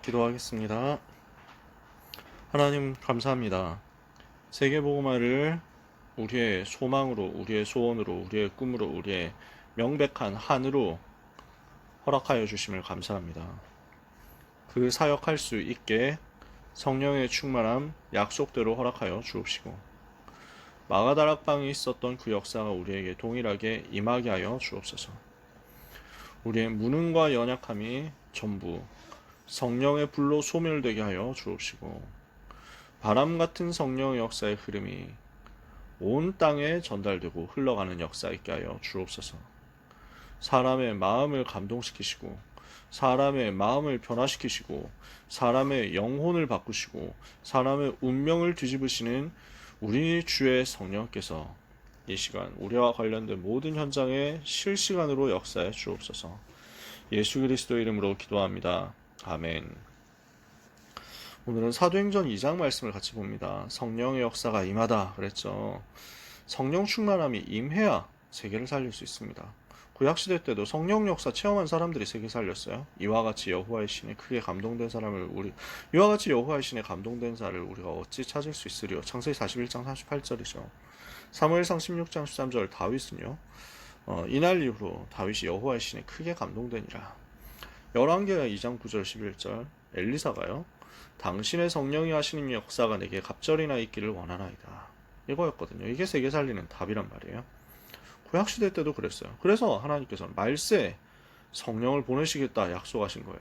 기도하겠습니다. 하나님 감사합니다. 세계복음화를 우리의 소망으로, 우리의 소원으로, 우리의 꿈으로, 우리의 명백한 한으로 허락하여 주심을 감사합니다. 그 사역할 수 있게 성령의 충만함 약속대로 허락하여 주옵시고, 마가다락방에 있었던 그 역사가 우리에게 동일하게 임하게 하여 주옵소서. 우리의 무능과 연약함이 전부 성령의 불로 소멸되게 하여 주옵시고, 바람 같은 성령의 역사의 흐름이 온 땅에 전달되고 흘러가는 역사 있게 하여 주옵소서. 사람의 마음을 감동시키시고, 사람의 마음을 변화시키시고, 사람의 영혼을 바꾸시고, 사람의 운명을 뒤집으시는 우리 주의 성령께서 이 시간 우리와 관련된 모든 현장에 실시간으로 역사해 주옵소서. 예수 그리스도 이름으로 기도합니다. 아멘. 오늘은 사도행전 2장 말씀을 같이 봅니다. 성령의 역사가 임하다 그랬죠. 성령 충만함이 임해야 세계를 살릴 수 있습니다. 구약시대 때도 성령 역사 체험한 사람들이 세계 살렸어요. 이와 같이 여호와의 신에 크게 감동된 사람을 이와 같이 여호와의 신에 감동된 자를 우리가 어찌 찾을 수 있으리요. 창세기 41장 38절이죠. 사무엘상 16장 13절 다윗은요. 이날 이후로 다윗이 여호와의 신에 크게 감동되니라. 열왕기하 2장 9절 11절 엘리사가요. 당신의 성령이 하시는 역사가 내게 갑절이나 있기를 원하나이다. 이거였거든요. 이게 세계 살리는 답이란 말이에요. 구약시대 때도 그랬어요. 그래서 하나님께서는 말세 성령을 보내시겠다 약속하신 거예요.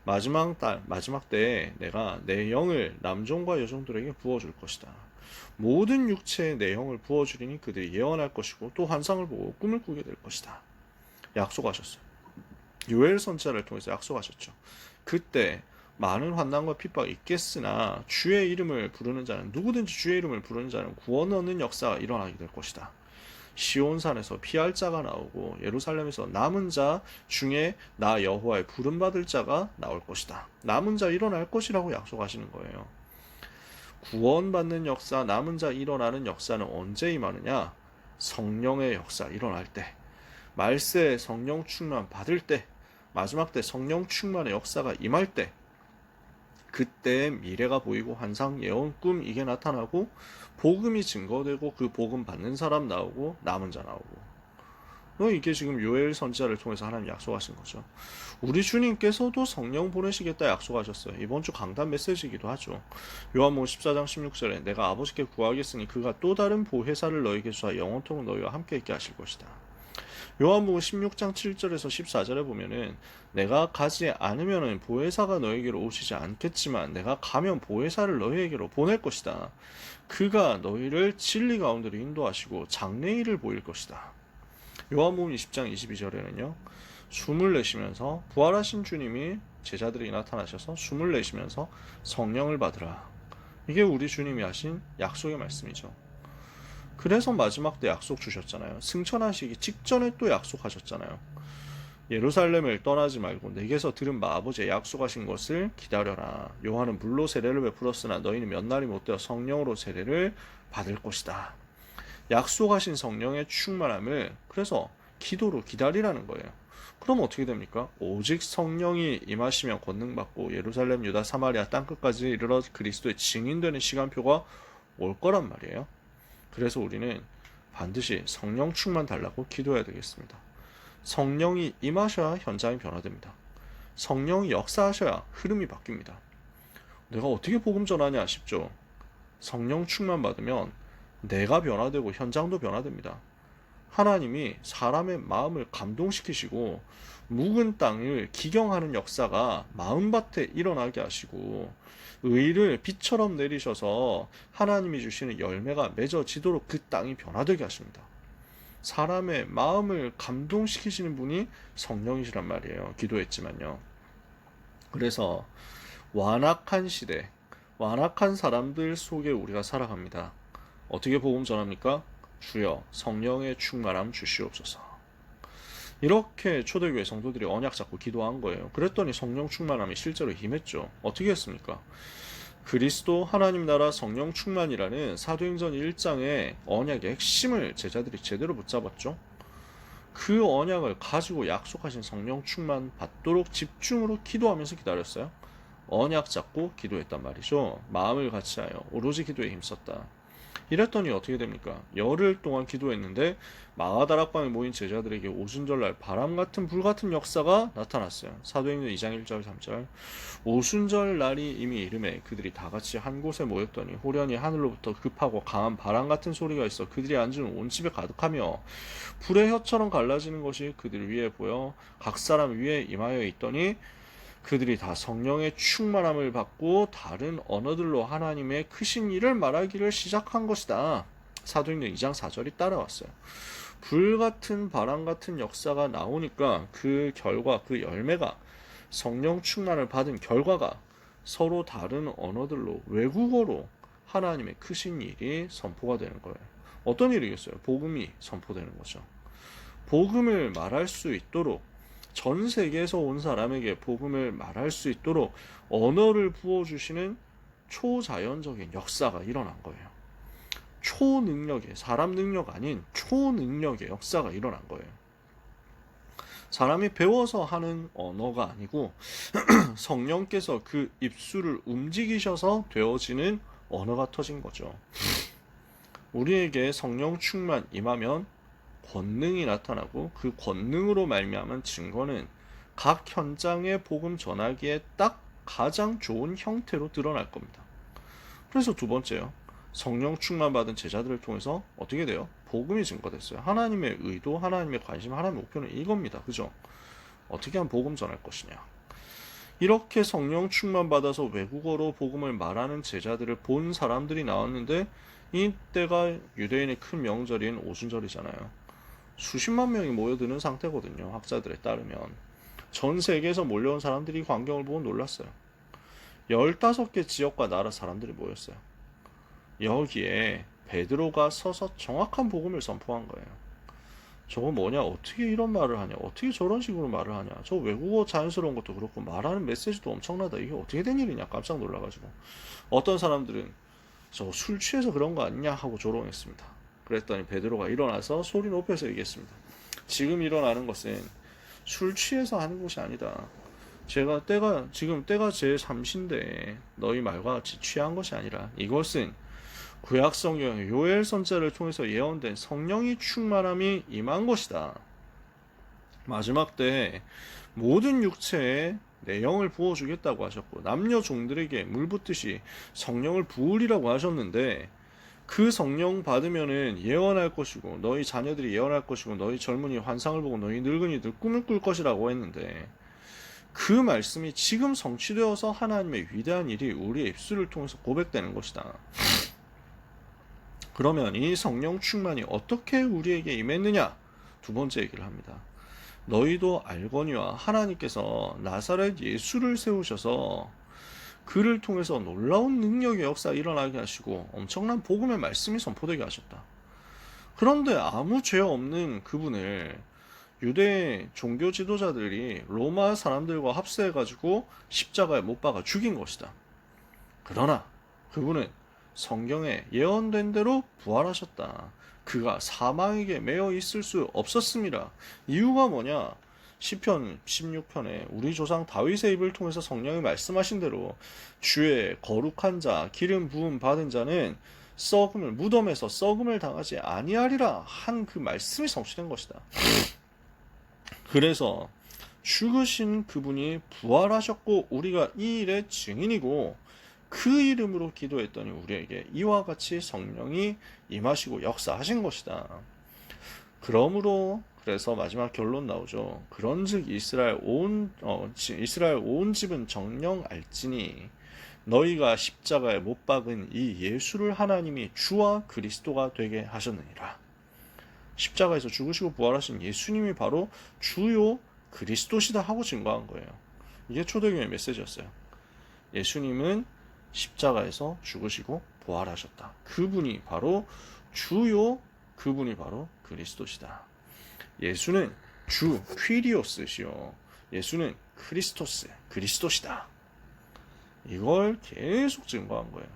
마지막 때에 내가 내 영을 남종과 여종들에게 부어줄 것이다. 모든 육체에 내 영을 부어주리니 그들이 예언할 것이고 또 환상을 보고 꿈을 꾸게 될 것이다. 약속하셨어요. 요엘 선지자를 통해서 약속하셨죠. 그때 많은 환난과 핍박이 있겠으나 주의 이름을 부르는 자는, 누구든지 주의 이름을 부르는 자는 구원 얻는 역사가 일어나게 될 것이다. 시온산에서 피할 자가 나오고 예루살렘에서 남은 자 중에 나 여호와의 부름받을 자가 나올 것이다. 남은 자 일어날 것이라고 약속하시는 거예요. 구원받는 역사, 남은 자 일어나는 역사는 언제 임하느냐? 성령의 역사 일어날 때, 말세 성령 충만 받을 때, 마지막 때 성령 충만의 역사가 임할 때, 그때 미래가 보이고 환상, 예언, 꿈 이게 나타나고 복음이 증거되고 그 복음 받는 사람 나오고 남은 자 나오고, 이게 지금 요엘 선지자를 통해서 하나님 약속하신 거죠. 우리 주님께서도 성령 보내시겠다 약속하셨어요. 이번 주 강단 메시지이기도 하죠. 요한복음 14장 16절에 내가 아버지께 구하겠으니 그가 또 다른 보혜사를 너희에게 주사 영원토록 너희와 함께 있게 하실 것이다. 요한복음 16장 7절에서 14절에 보면은 내가 가지 않으면 보혜사가 너희에게로 오시지 않겠지만 내가 가면 보혜사를 너희에게로 보낼 것이다. 그가 너희를 진리 가운데로 인도하시고 장래일을 보일 것이다. 요한복음 20장 22절에는요. 숨을 내쉬면서 부활하신 주님이 제자들이 나타나셔서 숨을 내쉬면서 성령을 받으라. 이게 우리 주님이 하신 약속의 말씀이죠. 그래서 마지막 때 약속 주셨잖아요. 승천하시기 직전에 또 약속하셨잖아요. 예루살렘을 떠나지 말고 내게서 들은 바 아버지의 약속하신 것을 기다려라. 요한은 물로 세례를 베풀었으나 너희는 몇 날이 못되어 성령으로 세례를 받을 것이다. 약속하신 성령의 충만함을 그래서 기도로 기다리라는 거예요. 그럼 어떻게 됩니까? 오직 성령이 임하시면 권능받고 예루살렘, 유다, 사마리아 땅끝까지 이르러 그리스도의 증인되는 시간표가 올 거란 말이에요. 그래서 우리는 반드시 성령 충만 달라고 기도해야 되겠습니다. 성령이 임하셔야 현장이 변화됩니다. 성령이 역사하셔야 흐름이 바뀝니다. 내가 어떻게 복음 전하냐 싶죠? 성령 충만 받으면 내가 변화되고 현장도 변화됩니다. 하나님이 사람의 마음을 감동시키시고 묵은 땅을 기경하는 역사가 마음밭에 일어나게 하시고 의를 비처럼 내리셔서 하나님이 주시는 열매가 맺어지도록 그 땅이 변화되게 하십니다. 사람의 마음을 감동시키시는 분이 성령이시란 말이에요. 기도했지만요. 그래서 완악한 시대, 완악한 사람들 속에 우리가 살아갑니다. 어떻게 복음 전합니까? 주여 성령의 충만함 주시옵소서. 이렇게 초대교회 성도들이 언약 잡고 기도한 거예요. 그랬더니 성령 충만함이 실제로 임했죠. 어떻게 했습니까? 그리스도 하나님 나라 성령 충만이라는 사도행전 1장의 언약의 핵심을 제자들이 제대로 붙잡았죠. 그 언약을 가지고 약속하신 성령 충만 받도록 집중으로 기도하면서 기다렸어요. 언약 잡고 기도했단 말이죠. 마음을 같이하여 오로지 기도에 힘썼다. 이랬더니 어떻게 됩니까? 열흘 동안 기도했는데 마가다락방에 모인 제자들에게 오순절날 바람 같은 불 같은 역사가 나타났어요. 사도행전 2장 1절 3절. 오순절 날이 이미 이름에 그들이 다 같이 한 곳에 모였더니 호련히 하늘로부터 급하고 강한 바람 같은 소리가 있어 그들이 앉은 온 집에 가득하며 불의 혀처럼 갈라지는 것이 그들 위에 보여 각 사람 위에 임하여 있더니 그들이 다 성령의 충만함을 받고 다른 언어들로 하나님의 크신 일을 말하기를 시작한 것이다. 사도행전 2장 4절이 따라왔어요. 불 같은 바람 같은 역사가 나오니까 그 결과, 그 열매가 성령 충만을 받은 결과가 서로 다른 언어들로 외국어로 하나님의 크신 일이 선포가 되는 거예요. 어떤 일이겠어요? 복음이 선포되는 거죠. 복음을 말할 수 있도록 전 세계에서 온 사람에게 복음을 말할 수 있도록 언어를 부어주시는 초자연적인 역사가 일어난 거예요. 초능력의, 사람 능력 아닌 초능력의 역사가 일어난 거예요. 사람이 배워서 하는 언어가 아니고 성령께서 그 입술을 움직이셔서 되어지는 언어가 터진 거죠. 우리에게 성령 충만 임하면 권능이 나타나고 그 권능으로 말미암은 증거는 각 현장의 복음 전하기에 딱 가장 좋은 형태로 드러날 겁니다. 그래서 두 번째요. 성령 충만 받은 제자들을 통해서 어떻게 돼요? 복음이 증거됐어요. 하나님의 의도, 하나님의 관심, 하나님의 목표는 이겁니다. 그죠? 어떻게 하면 복음 전할 것이냐. 이렇게 성령 충만 받아서 외국어로 복음을 말하는 제자들을 본 사람들이 나왔는데 이때가 유대인의 큰 명절인 오순절이잖아요. 수십만 명이 모여드는 상태거든요. 학자들에 따르면. 전 세계에서 몰려온 사람들이 광경을 보고 놀랐어요. 15개 지역과 나라 사람들이 모였어요. 여기에 베드로가 서서 정확한 복음을 선포한 거예요. 저거 뭐냐? 어떻게 이런 말을 하냐? 어떻게 저런 식으로 말을 하냐? 저 외국어 자연스러운 것도 그렇고 말하는 메시지도 엄청나다. 이게 어떻게 된 일이냐? 깜짝 놀라가지고. 어떤 사람들은 저 술 취해서 그런 거 아니냐? 하고 조롱했습니다. 그랬더니 베드로가 일어나서 소리 높여서 얘기했습니다. 지금 일어나는 것은 술 취해서 하는 것이 아니다. 지금 때가 제 잠시인데 너희 말과 같이 취한 것이 아니라 이것은 구약 성경의 요엘 선지자를 통해서 예언된 성령이 충만함이 임한 것이다. 마지막 때 모든 육체에 내 영을 부어주겠다고 하셨고 남녀 종들에게 물 붓듯이 성령을 부으리라고 하셨는데 그 성령 받으면은 예언할 것이고 너희 자녀들이 예언할 것이고 너희 젊은이 환상을 보고 너희 늙은이들 꿈을 꿀 것이라고 했는데 그 말씀이 지금 성취되어서 하나님의 위대한 일이 우리의 입술을 통해서 고백되는 것이다. 그러면 이 성령 충만이 어떻게 우리에게 임했느냐? 두 번째 얘기를 합니다. 너희도 알거니와 하나님께서 나사렛 예수를 세우셔서 그를 통해서 놀라운 능력의 역사가 일어나게 하시고 엄청난 복음의 말씀이 선포되게 하셨다. 그런데 아무 죄 없는 그분을 유대 종교 지도자들이 로마 사람들과 합세해가지고 십자가에 못 박아 죽인 것이다. 그러나 그분은 성경에 예언된 대로 부활하셨다. 그가 사망에게 매여 있을 수 없었습니다. 이유가 뭐냐? 시편 16편에 우리 조상 다윗의 입을 통해서 성령이 말씀하신 대로 주의 거룩한 자, 기름 부음 받은 자는 무덤에서 썩음을 당하지 아니하리라 한 그 말씀이 성취된 것이다. 그래서 죽으신 그분이 부활하셨고 우리가 이 일의 증인이고 그 이름으로 기도했더니 우리에게 이와 같이 성령이 임하시고 역사하신 것이다. 그러므로 그래서 마지막 결론 나오죠. 그런즉 이스라엘 온 집은 정령 알지니 너희가 십자가에 못 박은 이 예수를 하나님이 주와 그리스도가 되게 하셨느니라. 십자가에서 죽으시고 부활하신 예수님이 바로 주요 그리스도시다 하고 증거한 거예요. 이게 초대교회의 메시지였어요. 예수님은 십자가에서 죽으시고 부활하셨다. 그분이 바로 그리스도시다. 예수는 주 퀴리오스시요. 예수는 그리스도시다. 이걸 계속 증거한 거예요.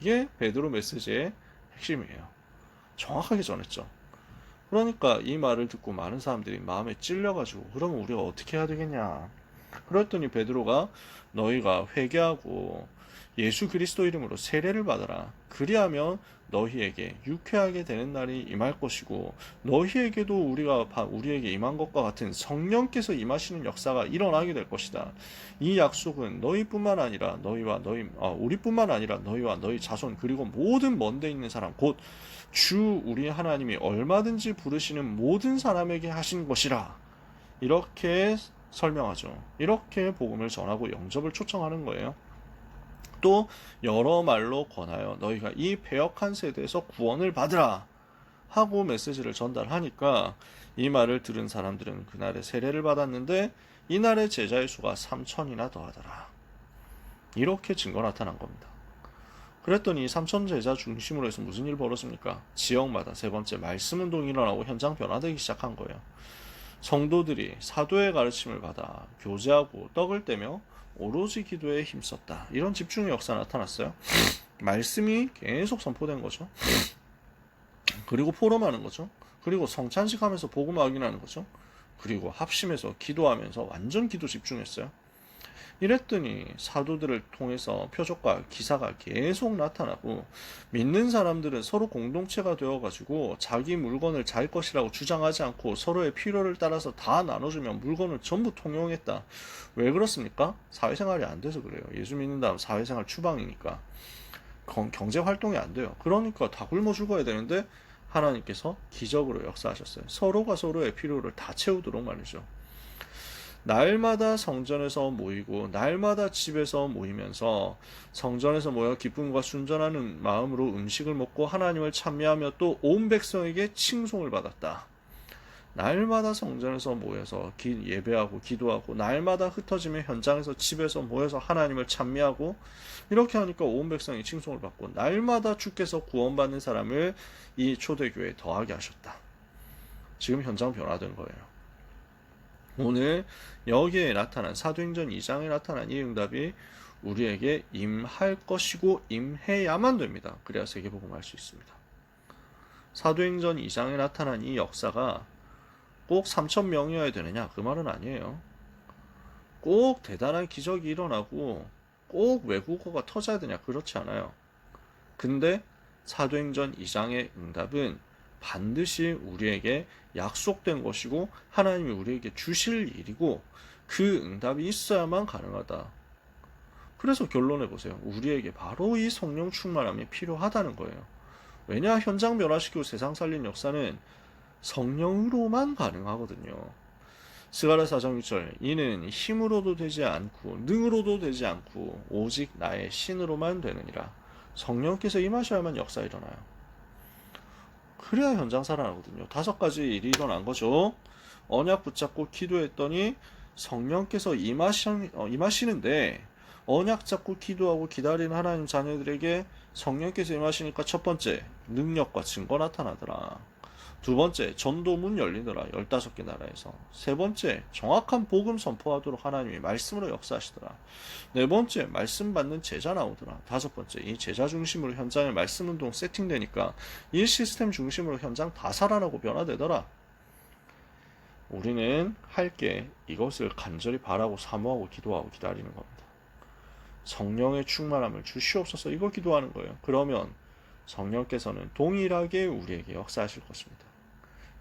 이게 베드로 메시지의 핵심이에요. 정확하게 전했죠. 그러니까 이 말을 듣고 많은 사람들이 마음에 찔려가지고 그러면 우리가 어떻게 해야 되겠냐. 그랬더니 베드로가 너희가 회개하고 예수 그리스도 이름으로 세례를 받아라. 그리하면 너희에게 유쾌하게 되는 날이 임할 것이고 너희에게도 우리에게 임한 것과 같은 성령께서 임하시는 역사가 일어나게 될 것이다. 이 약속은 너희뿐만 아니라 우리뿐만 아니라 너희와 너희 자손 그리고 모든 먼데 있는 사람 곧 주 우리 하나님이 얼마든지 부르시는 모든 사람에게 하신 것이라. 이렇게 설명하죠. 이렇게 복음을 전하고 영접을 초청하는 거예요. 또 여러 말로 권하여 너희가 이 패역한 세대에서 구원을 받으라 하고 메시지를 전달하니까 이 말을 들은 사람들은 그날에 세례를 받았는데 이날의 제자의 수가 3천이나 더하더라. 이렇게 증거 나타난 겁니다. 그랬더니 3천 제자 중심으로 해서 무슨 일 벌어집니까? 지역마다 세 번째 말씀운동이 일어나고 현장 변화되기 시작한 거예요. 성도들이 사도의 가르침을 받아 교제하고 떡을 떼며 오로지 기도에 힘썼다. 이런 집중의 역사가 나타났어요. 말씀이 계속 선포된 거죠. 그리고 포럼하는 거죠. 그리고 성찬식 하면서 복음 확인하는 거죠. 그리고 합심해서 기도하면서 완전 기도 집중했어요. 이랬더니 사도들을 통해서 표적과 기사가 계속 나타나고 믿는 사람들은 서로 공동체가 되어가지고 자기 물건을 자기 것이라고 주장하지 않고 서로의 필요를 따라서 다 나눠주면 물건을 전부 통용했다. 왜 그렇습니까? 사회생활이 안 돼서 그래요. 예수 믿는 다음 사회생활 추방이니까 경제활동이 안 돼요. 그러니까 다 굶어 죽어야 되는데 하나님께서 기적으로 역사하셨어요. 서로가 서로의 필요를 다 채우도록 말이죠. 날마다 성전에서 모이고 날마다 집에서 모이면서 성전에서 모여 기쁨과 순전한 마음으로 음식을 먹고 하나님을 찬미하며 또 온 백성에게 칭송을 받았다. 날마다 성전에서 모여서 예배하고 기도하고 날마다 흩어지며 현장에서 집에서 모여서 하나님을 찬미하고 이렇게 하니까 온 백성이 칭송을 받고 날마다 주께서 구원받는 사람을 이 초대교회에 더하게 하셨다. 지금 현장 변화된 거예요. 오늘 여기에 나타난 사도행전 2장에 나타난 이 응답이 우리에게 임할 것이고 임해야만 됩니다. 그래야 세계복음을 할 수 있습니다. 사도행전 2장에 나타난 이 역사가 꼭 3,000명이어야 되느냐? 그 말은 아니에요. 꼭 대단한 기적이 일어나고 꼭 외국어가 터져야 되냐? 그렇지 않아요. 근데 사도행전 2장의 응답은 반드시 우리에게 약속된 것이고 하나님이 우리에게 주실 일이고 그 응답이 있어야만 가능하다. 그래서 결론해 보세요. 우리에게 바로 이 성령 충만함이 필요하다는 거예요. 왜냐? 현장 변화시키고 세상 살린 역사는 성령으로만 가능하거든요. 스가랴 4장 6절 이는 힘으로도 되지 않고 능으로도 되지 않고 오직 나의 신으로만 되느니라. 성령께서 임하셔야만 역사 일어나요. 그래야 현장 살아나거든요. 5가지 일이 일어난 거죠. 언약 붙잡고 기도했더니 성령께서 임하시는데 언약 잡고 기도하고 기다리는 하나님 자녀들에게 성령께서 임하시니까 첫 번째 능력과 증거 나타나더라. 두 번째 전도문 열리더라. 15개 나라에서. 세 번째 정확한 복음 선포하도록 하나님이 말씀으로 역사하시더라. 네 번째 말씀 받는 제자 나오더라. 다섯 번째 이 제자 중심으로 현장에 말씀 운동 세팅되니까 이 시스템 중심으로 현장 다 살아나고 변화되더라. 우리는 할 게 이것을 간절히 바라고 사모하고 기도하고 기다리는 겁니다. 성령의 충만함을 주시옵소서 이거 기도하는 거예요. 그러면 성령께서는 동일하게 우리에게 역사하실 것입니다.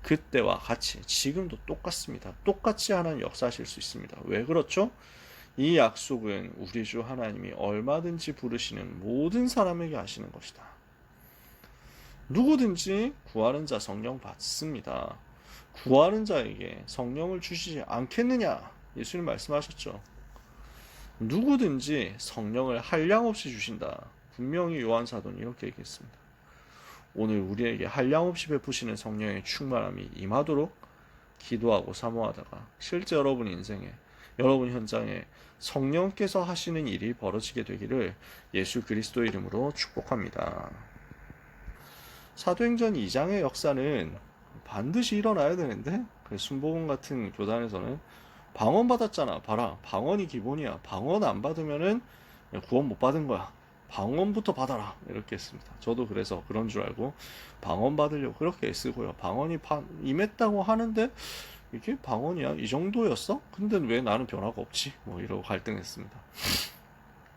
그때와 같이 지금도 똑같습니다. 똑같이 하나님 역사하실 수 있습니다. 왜 그렇죠? 이 약속은 우리 주 하나님이 얼마든지 부르시는 모든 사람에게 하시는 것이다. 누구든지 구하는 자 성령 받습니다. 구하는 자에게 성령을 주시지 않겠느냐? 예수님 말씀하셨죠. 누구든지 성령을 한량없이 주신다. 분명히 요한 사도는 이렇게 얘기했습니다. 오늘 우리에게 한량없이 베푸시는 성령의 충만함이 임하도록 기도하고 사모하다가 실제 여러분 인생에 여러분 현장에 성령께서 하시는 일이 벌어지게 되기를 예수 그리스도 이름으로 축복합니다. 사도행전 2장의 역사는 반드시 일어나야 되는데 순복음 같은 교단에서는 방언 받았잖아. 봐라. 방언이 기본이야. 방언 안 받으면은 구원 못 받은 거야. 방언부터 받아라. 이렇게 했습니다. 저도 그래서 그런 줄 알고 방언 받으려고 그렇게 애쓰고요. 방언이 임했다고 하는데 이게 방언이야? 이 정도였어? 근데 왜 나는 변화가 없지? 뭐 이러고 갈등했습니다.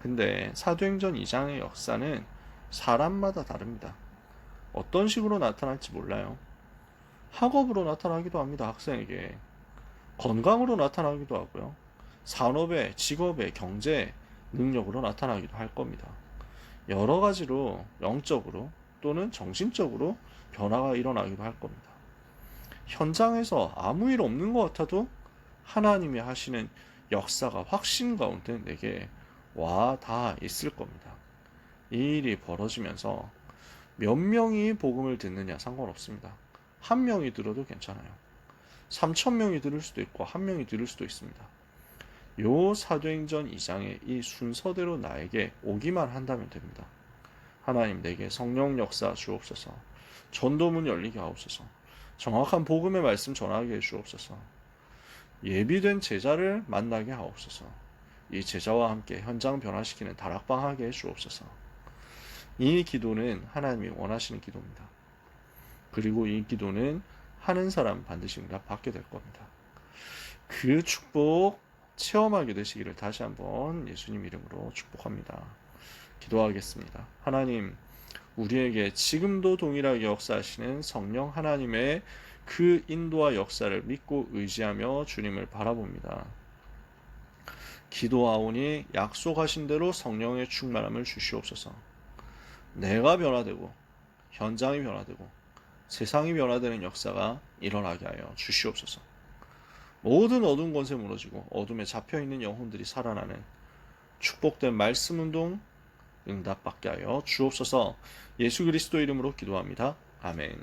근데 사도행전 2장의 역사는 사람마다 다릅니다. 어떤 식으로 나타날지 몰라요. 학업으로 나타나기도 합니다. 학생에게. 건강으로 나타나기도 하고요. 산업의, 직업의, 경제, 능력으로 나타나기도 할 겁니다. 여러 가지로 영적으로 또는 정신적으로 변화가 일어나기도 할 겁니다. 현장에서 아무 일 없는 것 같아도 하나님이 하시는 역사가 확신 가운데 내게 와 다 있을 겁니다. 이 일이 벌어지면서 몇 명이 복음을 듣느냐 상관없습니다. 한 명이 들어도 괜찮아요. 3천 명이 들을 수도 있고 한 명이 들을 수도 있습니다. 요 사도행전 2장의 이 순서대로 나에게 오기만 한다면 됩니다. 하나님 내게 성령 역사 주옵소서. 전도문 열리게 하옵소서. 정확한 복음의 말씀 전하게 해주옵소서. 예비된 제자를 만나게 하옵소서. 이 제자와 함께 현장 변화시키는 다락방 하게 해주옵소서. 이 기도는 하나님이 원하시는 기도입니다. 그리고 이 기도는 하는 사람 반드시 응답받게 될 겁니다. 그 축복 체험하게 되시기를 다시 한번 예수님 이름으로 축복합니다. 기도하겠습니다. 하나님, 우리에게 지금도 동일하게 역사하시는 성령 하나님의 그 인도와 역사를 믿고 의지하며 주님을 바라봅니다. 기도하오니 약속하신 대로 성령의 충만함을 주시옵소서. 내가 변화되고 현장이 변화되고 세상이 변화되는 역사가 일어나게 하여 주시옵소서. 모든 어두운 권세 무너지고 어둠에 잡혀있는 영혼들이 살아나는 축복된 말씀 운동 응답받게 하여 주옵소서. 예수 그리스도 이름으로 기도합니다. 아멘.